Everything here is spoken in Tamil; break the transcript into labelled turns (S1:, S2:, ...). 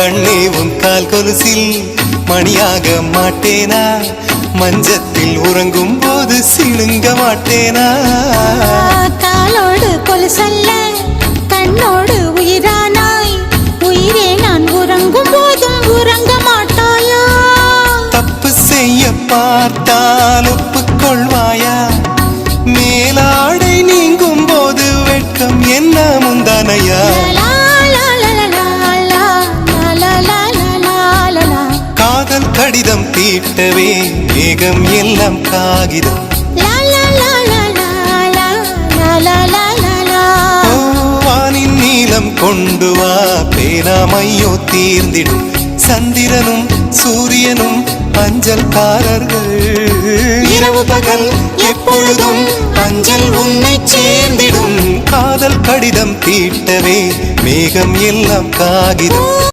S1: கண்ணே உன் கால் கொலுசில் மணியாக மாட்டேனா? மஞ்சத்தில் உறங்கும் போது சிணுங்க மாட்டேனா?
S2: காலோடு கொலுசல்ல கண்ணோடு உயிரானாய், உயிரே நான் உறங்கும் போதும் உறங்க மாட்டாயா?
S1: தப்பு செய்ய பார்த்தால் ஒப்புக்கொள்வாயா? மேலாடை நீங்கும் போது வெட்கம் என்ன முந்தானையா? காதல் கடிதம் தீட்டவே மேகம் எல்லாம் காகிதம். வானின் நீலம் கொண்டு வா, பேராமையோ தீர்ந்திடும். சந்திரனும் சூரியனும் அஞ்சல்காரர்கள். இரவு பகல் எப்பொழுதும் அஞ்சல் உன்னை சேர்ந்திடும். காதல் கடிதம் தீட்டவே மேகம் எல்லாம் காகிதம்.